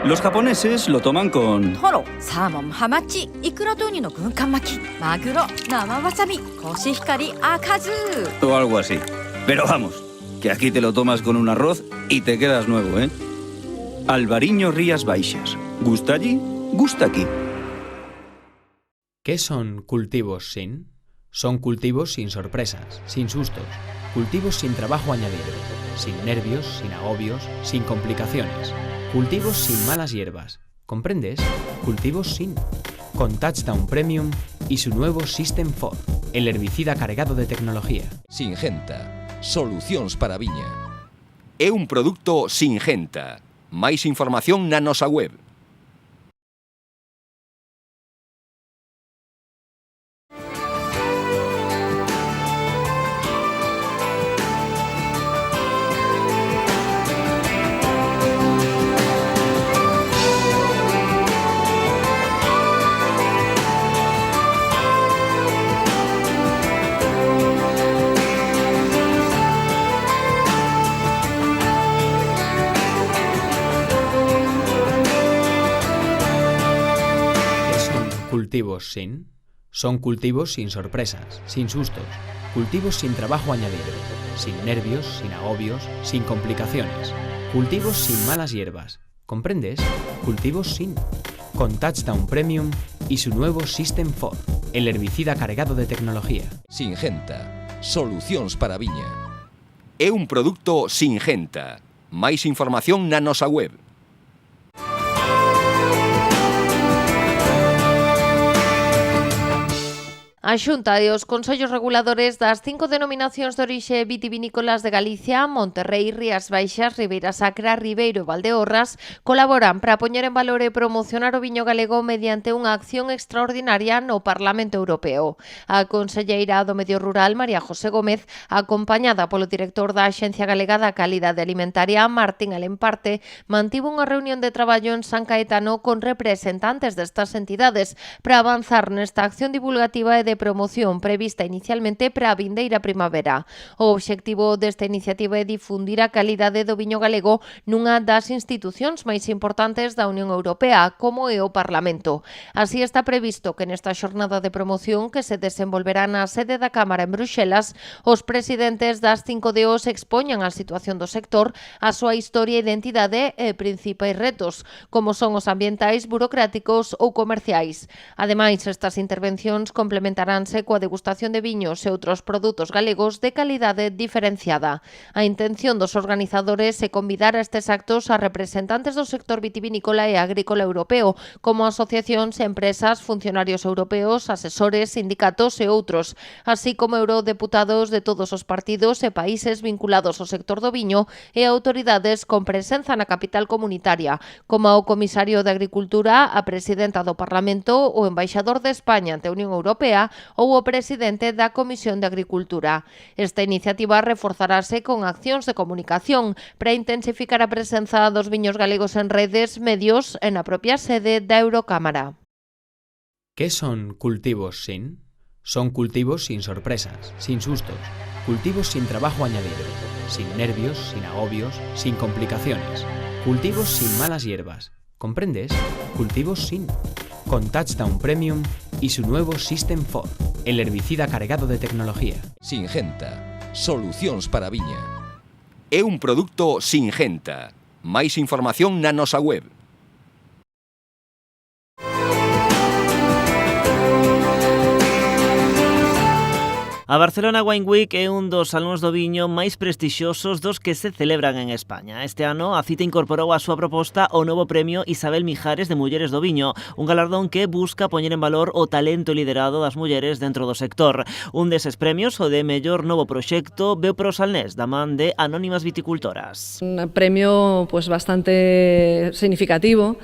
Los japoneses lo toman con... トロ、サーモン、ハマチ、イクラとウニの軍艦巻き、マグロ、生わさび、コシヒカリ、赤酢 o algo así. Pero vamos, que aquí te lo tomas con un arroz y te quedas nuevo, ¿eh? Albariño Rías Baixas. ¿Gusta allí? Gusta aquí. ¿Qué son cultivos sin? Son cultivos sin sorpresas, sin sustos, cultivos sin trabajo añadido, sin nervios, sin agobios, sin complicaciones, cultivos sin malas hierbas. ¿Comprendes? Cultivos sin. Con Touchdown Premium y su nuevo System 4, el herbicida cargado de tecnología. Singenta. Solucións para a viña. É un produto Singenta. Máis información na nosa web. ¿Cultivos sin? Son cultivos sin sorpresas, sin sustos, cultivos sin trabajo añadido, sin nervios, sin agobios, sin complicaciones, cultivos sin malas hierbas. ¿Comprendes? Cultivos sin. Con Touchdown Premium y su nuevo System 4, el herbicida cargado de tecnología. Singenta. Solucións para a viña. É un produto Singenta. Máis información na nosa web. A Xunta e os Consellos Reguladores das 5 denominacións de orixe vitivinícolas de Galicia, Monterrei, Rías Baixas, Ribeira Sacra, Ribeiro e Valdeorras colaboran para poñer en valor e promocionar o viño galego mediante unha acción extraordinaria no Parlamento Europeo. A conselleira do Medio Rural, María José Gómez, acompañada polo director da Axencia Galega da Calidade Alimentaria, Martín Alemparte, mantivo unha reunión de traballo en San Caetano con representantes destas entidades para avanzar nesta acción divulgativa e de promoción prevista inicialmente para a vindeira primavera. O obxectivo desta iniciativa é difundir a calidade do viño galego nunha das institucións máis importantes da Unión Europea, como é o Parlamento. Así está previsto que nesta xornada de promoción que se desenvolverá na sede da Cámara en Bruxelas, os presidentes das 5 DOs expoñan a situación do sector, a súa historia e identidade e principais retos, como son os ambientais, burocráticos ou comerciais. Ademais, estas intervencións complementarán coa degustación de viños e outros produtos galegos de calidade diferenciada. A intención dos organizadores é convidar a estes actos a representantes do sector vitivinícola e agrícola europeo, como asociacións, empresas, funcionarios europeos, asesores, sindicatos e outros, así como eurodeputados de todos os partidos e países vinculados ao sector do viño e autoridades con presenza na capital comunitaria, como o comisario de Agricultura, a presidenta do Parlamento, o embaixador de España ante a Unión Europea ou o presidente da Comisión de Agricultura. Esta iniciativa reforzarase con accións de comunicación para intensificar a presenza dos viños galegos en redes, medios e na propia sede da Eurocámara. ¿Qué son cultivos sin? Son cultivos sin sorpresas, sin sustos, cultivos sin trabajo añadido, sin nervios, sin agobios, sin complicaciones, cultivos sin malas hierbas. ¿Comprendes? Cultivos sin. Con Touchdown Premium y su nuevo System 4, el herbicida cargado de tecnología. Singenta. Solucións para a viña. É un produto Singenta. Máis información na nosa web. A Barcelona Wine Week é un dos salóns do viño máis prestixiosos dos que se celebran en España. Este ano a cita incorporou a súa proposta o novo premio Isabel Mijares de Mulleres do Viño, un galardón que busca poñer en valor o talento e liderado das mulleres dentro do sector. Un deses premios, o de mellor novo proxecto, veu para o Salnés, da man de Anónimas Viticultoras. Un premio pues bastante significativo,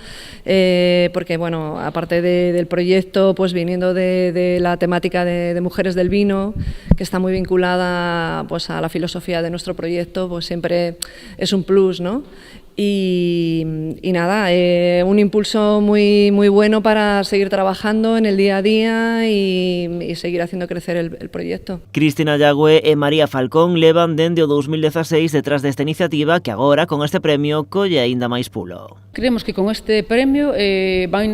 porque bueno, aparte del proyecto, pues viniendo de la temática de mujeres del vino, que está muy vinculada pues a la filosofía de nuestro proyecto, pues siempre es un plus, ¿no? Y nada, un impulso muy bueno para seguir trabajando en el día a día y seguir haciendo crecer el proyecto. Cristina Llagüe e María Falcón levan dende o 2016 detrás desta iniciativa que agora, con este premio, colle aínda máis pulo. Creemos que con este premio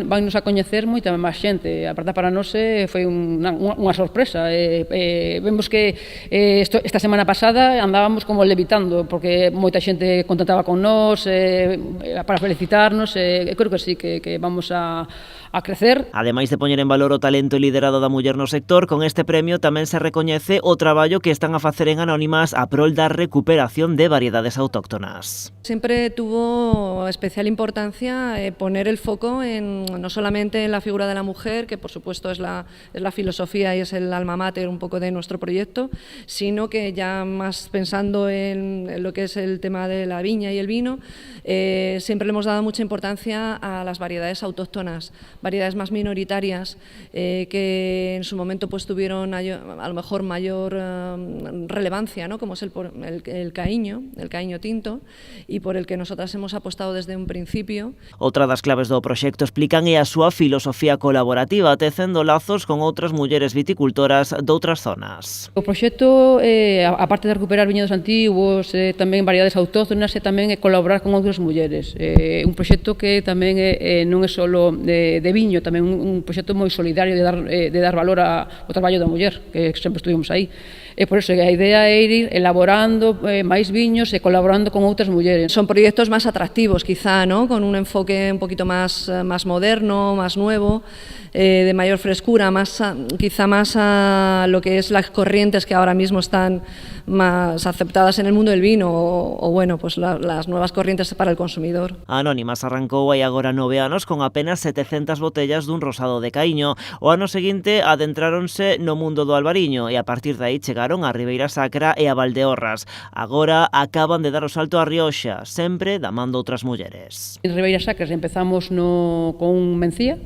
vannos a coñecer moita máis xente. A verdade, para nós foi unha sorpresa. Vemos que esta semana pasada andábamos como levitando, porque moita xente contactaba con nós para felicitarnos. Creo que sí, que vamos a crecer. Ademais de poñer en valor o talento e liderado da muller no sector, con este premio tamén se recoñece o traballo que están a facer en Anónimas a prol da recuperación de variedades autóctonas. Siempre tuvo especial importancia poner el foco no solamente en la figura de la mujer, que por supuesto es la filosofía y es el alma mater un poco de nuestro proyecto, sino que ya más pensando en lo que es el tema de la viña y el vino, siempre le hemos dado mucha importancia a las variedades autóctonas, variedades más minoritarias, que en su momento pues tuvieron a lo mejor mayor relevancia, ¿no? Como es el caíño tinto, y por el que nosotras hemos apostado desde un principio. Outra das claves do proxecto, explican, é a súa filosofía colaborativa, tecendo lazos con outras mulleres viticultoras doutras zonas. O proxecto, aparte de recuperar viñedos antigos, tamén variedades autóctonas, e tamén colaborar con outras mulleres. Un proxecto que tamén non é só de viño, tamén un proxecto moi solidario de dar valor ao traballo da muller, que sempre estuvimos aí. E por eso a idea é ir elaborando máis viños e colaborando con outras mulleres. Son proyectos más atractivos quizá, ¿no? Con un enfoque un poquito más moderno, más nuevo, de mayor frescura, quizá más a lo que es las corrientes que ahora mismo están más aceptadas en el mundo del vino o bueno, pues las nuevas corrientes para el consumidor. Anónimas arrancou hai agora 9 anos con apenas 700 botellas dun rosado de caíño. O ano seguinte adentráronse no mundo do albariño e a partir de aí chegaron a Ribeira Sacra e a Valdeorras. Agora acaban de dar o salto a Rioxa, sempre da man de outras mulleres. En Ribeira Sacra empezamos con Mencía,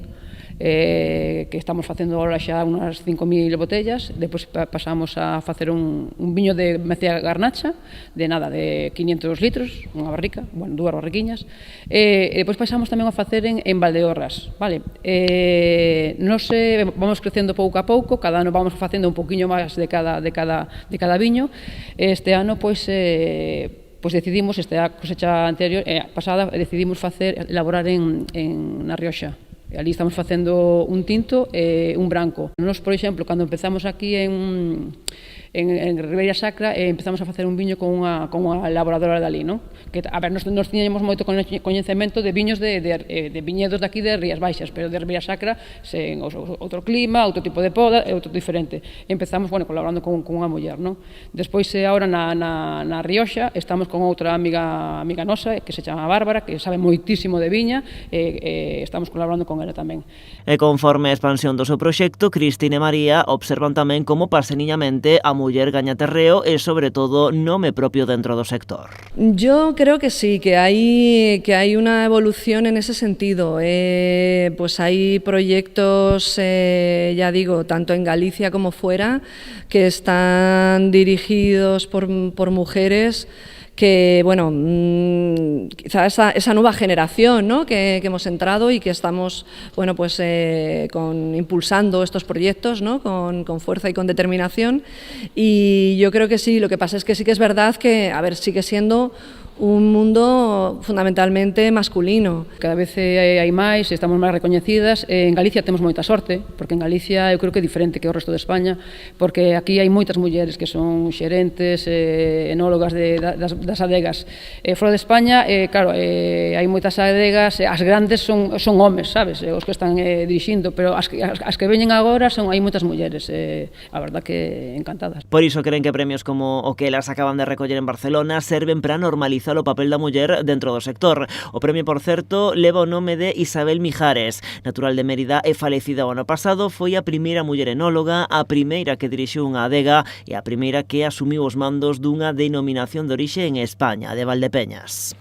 que estamos facendo agora xa unhas 5.000 botellas. Depois pasamos a facer un viño de Mencía Garnacha de 500 litros, unha barrica, bueno, 2 barriquiñas. E depois pasamos tamén a facer en Valdeorras, vale? Nos vamos crecendo pouco a pouco, cada ano vamos facendo un poquinho máis de cada viño. Este ano pois decidimos, esta cosecha anterior, pasada, decidimos elaborar na Rioxa. Ali estamos facendo un tinto e un branco. Nos, por exemplo, cando empezamos aquí en Ribeira Sacra, empezamos a facer un viño con unha elaboradora de ali, non? Que, a ver, nos tiñamos moito coñecemento de viños de viñedos de aquí de Rías Baixas, pero de Ribeira Sacra, sen outro clima, outro tipo de poda, outro diferente. Empezamos, bueno, colaborando con unha muller, non? Despois, agora na Rioxa, estamos con outra amiga nosa, que se chama Bárbara, que sabe moitísimo de viña, e estamos colaborando con ela tamén. E conforme a expansión do seu proxecto, Cristina e María observan tamén como paseniñamente a muller gaña terreo e, sobre todo, nome propio dentro do sector. Yo creo que sí, que hay una evolución en ese sentido. Pues hay proyectos, ya digo, tanto en Galicia como fuera, que están dirigidos por mujeres que, bueno, quizá esa nueva generación, ¿no? que hemos entrado y que estamos, bueno, pues impulsando estos proyectos, ¿no? con fuerza y con determinación. Y yo creo que sí, lo que pasa es que sí que es verdad que, a ver, sigue siendo un mundo fundamentalmente masculino. Cada vez hai máis, estamos máis recoñecidas. En Galicia temos moita sorte, porque en Galicia eu creo que é diferente que o resto de España, porque aquí hai moitas mulleres que son xerentes, enólogas das adegas. Fora de España, claro, hai moitas adegas, as grandes son homes, sabes, os que están dirixindo, pero as que veñen agora hai moitas mulleres, a verdad que encantadas. Por iso creen que premios como o que elas acaban de recoller en Barcelona serven para normalizar o papel da muller dentro do sector. O premio, por certo, leva o nome de Isabel Mijares. Natural de Mérida e falecida o ano pasado, foi a primeira muller enóloga, a primeira que dirixiu unha adega e a primeira que asumiu os mandos dunha denominación de orixe en España, de Valdepeñas.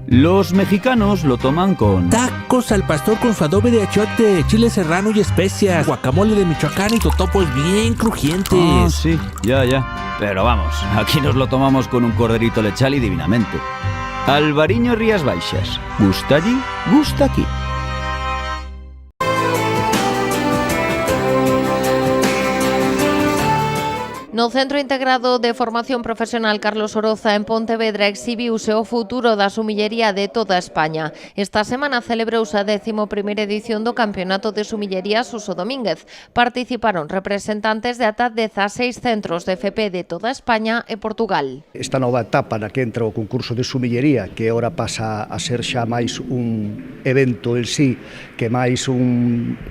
Los mexicanos lo toman con tacos al pastor con su adobe de achiote, chile serrano y especias, guacamole de Michoacán y totopos bien crujientes. Ah, sí, ya. Pero vamos, aquí nos lo tomamos con un corderito lechal y divinamente. Albariño Rías Baixas. Gusta allí, gusta aquí. No Centro Integrado de Formación Profesional Carlos Oroza en Pontevedra exhibiuse o futuro da sumillería de toda España. Esta semana celebrouse a 11ª edición do Campeonato de Sumillería Suso Domínguez. Participaron representantes de ata 16 centros de FP de toda España e Portugal. Esta nova etapa na que entra o concurso de sumillería, que ora pasa a ser xa máis un evento en sí, que máis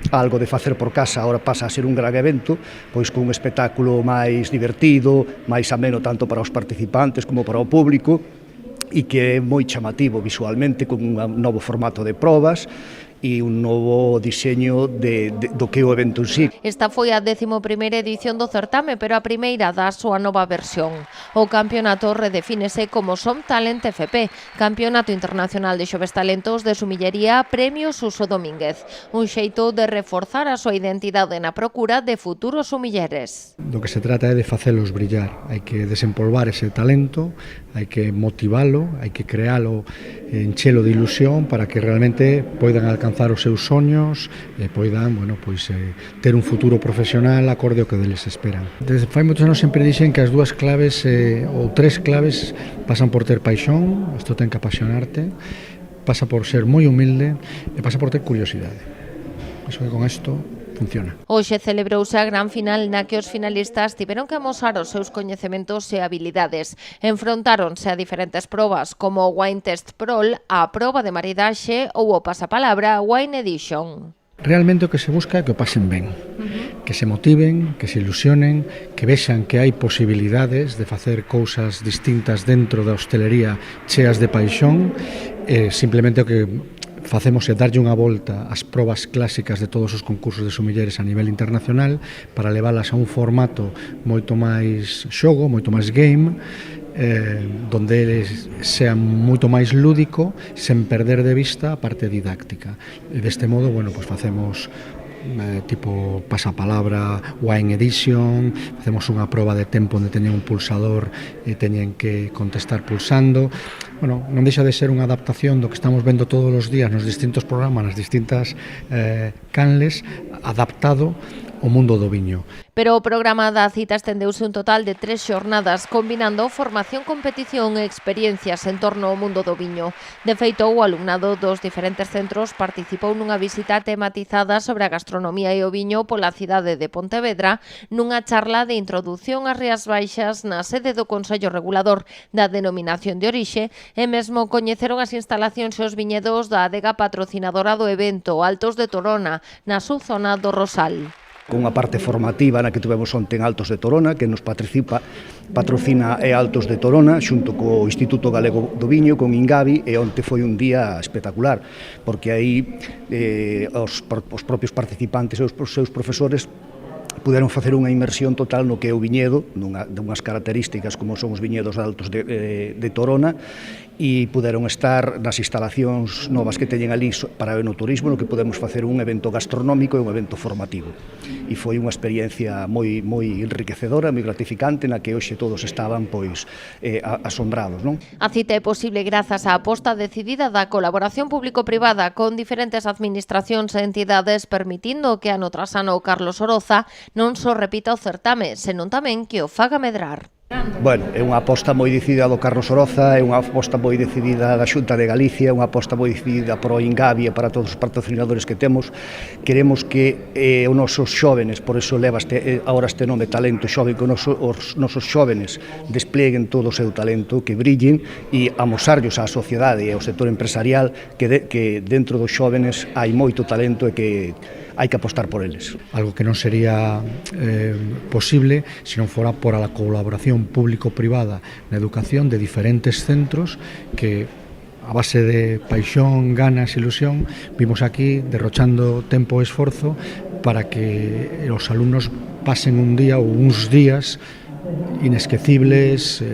algo de facer por casa, ora pasa a ser un gran evento, pois con un espectáculo máis divertido, máis ameno tanto para os participantes como para o público e que é moi chamativo visualmente, con un novo formato de probas e un novo diseño do que é o evento en sí. Esta foi a 11ª edición do certame, pero a primeira da súa nova versión. O campeonato redefínese como Som Talent FP, Campeonato Internacional de Xoves Talentos de Sumillería Premio Suso Domínguez, un xeito de reforzar a súa identidade na procura de futuros sumilleres. Do que se trata é de facelos brillar, hai que desempolvar ese talento, hai que motivalo, hai que crealo, enchelo de ilusión para que realmente poidan alcanzar os seus soños e poidan, ter un futuro profesional acorde ao que deles esperan. Desde fai moitos anos sempre dixen que as dúas claves ou tres claves pasan por ter paixón, isto ten que apasionarte, pasa por ser moi humilde e pasa por ter curiosidade. Eso que con isto funciona. Hoxe celebrouse a gran final na que os finalistas tiveron que amosar os seus coñecementos e habilidades. Enfrontáronse a diferentes probas, como o Wine Test Prol, a proba de maridaxe ou o pasapalabra Wine Edition. Realmente o que se busca é que o pasen ben, que se motiven, que se ilusionen, que vexan que hai posibilidades de facer cousas distintas dentro da hostelería cheas de paixón, simplemente o que facemos é darlle unha volta ás probas clásicas de todos os concursos de sumilleres a nivel internacional para leválas a un formato moito máis xogo, moito máis game, donde eles sean moito máis lúdico sen perder de vista a parte didáctica. E deste modo, facemos tipo pasapalabra, Wine Edition, facemos unha proba de tempo onde teñen un pulsador e teñen que contestar pulsando. Non deixa de ser unha adaptación do que estamos vendo todos os días nos distintos programas, nas distintas canles, adaptado ao mundo do viño. Pero o programa da cita estendeuse un total de 3 xornadas, combinando formación, competición e experiencias en torno ao mundo do viño. De feito, o alumnado dos diferentes centros participou nunha visita tematizada sobre a gastronomía e o viño pola cidade de Pontevedra, nunha charla de introdución ás Rías Baixas na sede do Consello Regulador da Denominación de Orixe e mesmo coñeceron as instalacións e os viñedos da adega patrocinadora do evento, Altos de Torona, na subzona do Rosal. Con unha parte formativa na que tuvemos onte en Altos de Torona, que nos patrocina Altos de Torona, xunto co Instituto Galego do Viño, con Ingavi, e onte foi un día espectacular, porque aí os propios participantes e os seus profesores puderon facer unha inmersión total no que é o viñedo, dunhas características como son os viñedos altos de Torona, e puderon estar nas instalacións novas que teñen ali para o enoturismo, no que podemos facer un evento gastronómico e un evento formativo. E foi unha experiencia moi enriquecedora, moi gratificante, na que hoxe todos estaban asombrados, non? A cita é posible grazas á aposta decidida da colaboración público-privada con diferentes administracións e entidades, permitindo que ano tras ano Carlos Oroza non só repita o certame, senón tamén que o faga medrar. Bueno, é unha aposta moi decidida do Carlos Oroza, é unha aposta moi decidida da Xunta de Galicia, é unha aposta moi decidida pro Ingavi e para todos os patrocinadores que temos. Queremos que os nosos xóvenes, por iso leva agora este nome Talento Xove, que os nosos xóvenes despleguen todo o seu talento, que brillen e amosarllos á sociedade e ao sector empresarial que dentro dos xóvenes hai moito talento e que hai que apostar por eles. Algo que non sería posible se non fora por a colaboración público-privada na educación de diferentes centros que a base de paixón, ganas, ilusión, vimos aquí derrochando tempo e esforzo para que os alumnos pasen un día ou uns días inesquecibles,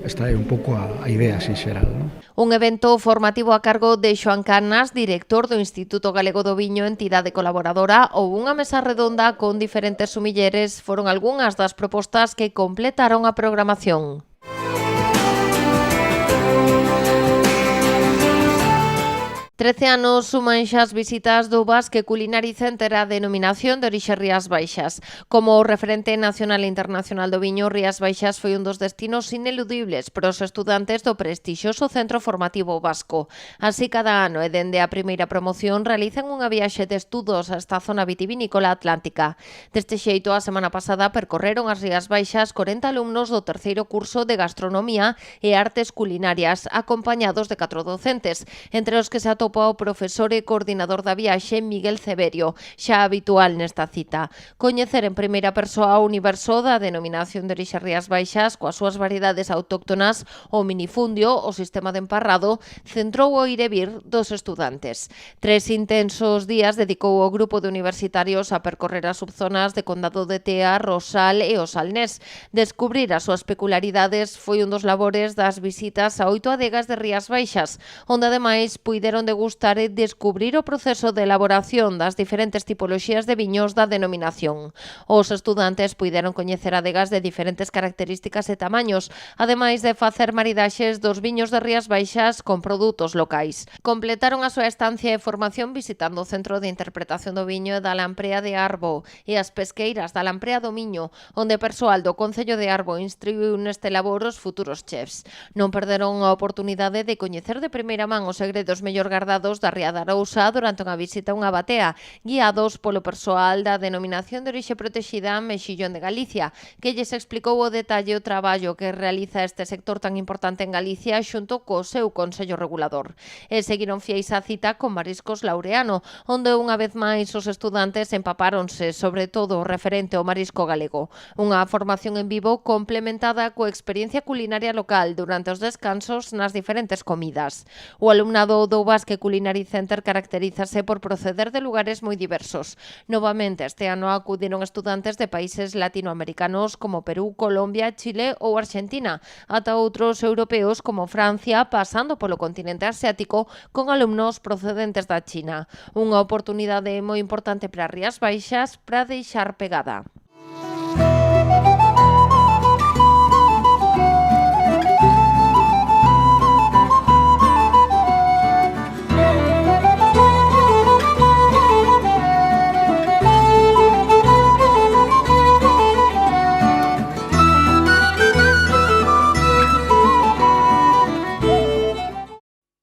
esta é un pouco a idea así xeral, non? Un evento formativo a cargo de Xoán Canas, director do Instituto Galego do Viño, entidade colaboradora, ou unha mesa redonda con diferentes sumilleres foron algunhas das propostas que completaron a programación. 13 anos suman xa as visitas do Basque Culinary Center a denominación de orixe Rías Baixas. Como referente nacional e internacional do viño, Rías Baixas foi un dos destinos ineludibles para os estudantes do prestixioso Centro Formativo Vasco. Así, cada ano e dende a primeira promoción realizan unha viaxe de estudos a esta zona vitivinícola atlántica. Deste xeito, a semana pasada percorreron as Rías Baixas 40 alumnos do terceiro curso de Gastronomía e Artes Culinarias, acompañados de 4 docentes, entre os que se atopa o profesor e coordinador da viaxe Miguel Ceberio, xa habitual nesta cita. Coñecer en primeira persoa o universo da denominación de orixe Rías Baixas coas súas variedades autóctonas, o minifundio, o sistema de emparrado, centrou o ir e vir dos estudantes. 3 intensos días dedicou o grupo de universitarios a percorrer as subzonas de Condado de Tea, Rosal e o Salnés. Descubrir as súas peculiaridades foi un dos labores das visitas a 8 adegas de Rías Baixas, onde ademais puideron degustar e descubrir o proceso de elaboración das diferentes tipoloxías de viños da denominación. Os estudantes puideron coñecer adegas de diferentes características e tamaños, ademais de facer maridaxes dos viños de Rías Baixas con produtos locais. Completaron a súa estancia e formación visitando o Centro de Interpretación do Viño da Lamprea de Arbo e as pesqueiras da Lamprea do Miño, onde persoal do Concello de Arbo instruiu neste labor os futuros chefs. Non perderon a oportunidade de coñecer de primeira man os segredos mellor gardados da Ría da Arousa durante unha visita a unha batea, guiados polo persoal da denominación de orixe protexida Mexillón de Galicia, que lles explicou o detalle o traballo que realiza este sector tan importante en Galicia xunto co seu Consello Regulador. E seguiron fiéis á cita con Mariscos Laureano, onde unha vez máis os estudantes empapáronse sobre todo o referente ao marisco galego. Unha formación en vivo complementada coa experiencia culinaria local durante os descansos nas diferentes comidas. O alumnado do Basque Culinary Center caracterízase por proceder de lugares moi diversos. Novamente, este ano acudiron estudantes de países latinoamericanos como Perú, Colombia, Chile ou Argentina, ata outros europeos como Francia, pasando polo continente asiático con alumnos procedentes da China. Unha oportunidade moi importante para Rías Baixas para deixar pegada.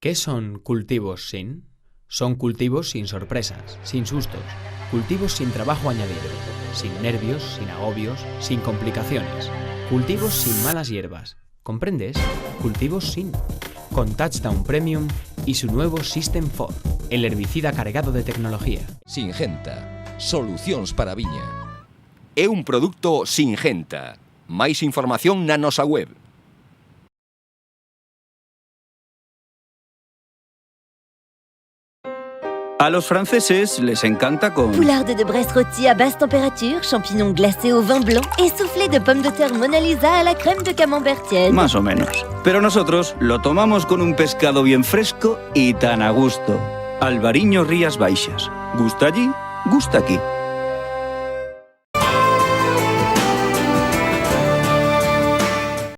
¿Qué son cultivos sin? Son cultivos sin sorpresas, sin sustos, cultivos sin trabajo añadido, sin nervios, sin agobios, sin complicaciones, cultivos sin malas hierbas. ¿Comprendes? Cultivos sin. Con Touchdown Premium y su nuevo System 4, el herbicida cargado de tecnología. Singenta. Solucións para a viña. É un produto Singenta. Máis información na nosa web. A los franceses les encanta con... Poularde de Bresse rôti à basse température, champignons glacés au vin blanc et soufflé de pommes de terre Mona Lisa à la crème de camembert tiède. Más o menos. Pero nosotros lo tomamos con un pescado bien fresco y tan a gusto. Albariño Rías Baixas. Gusta allí, gusta aquí.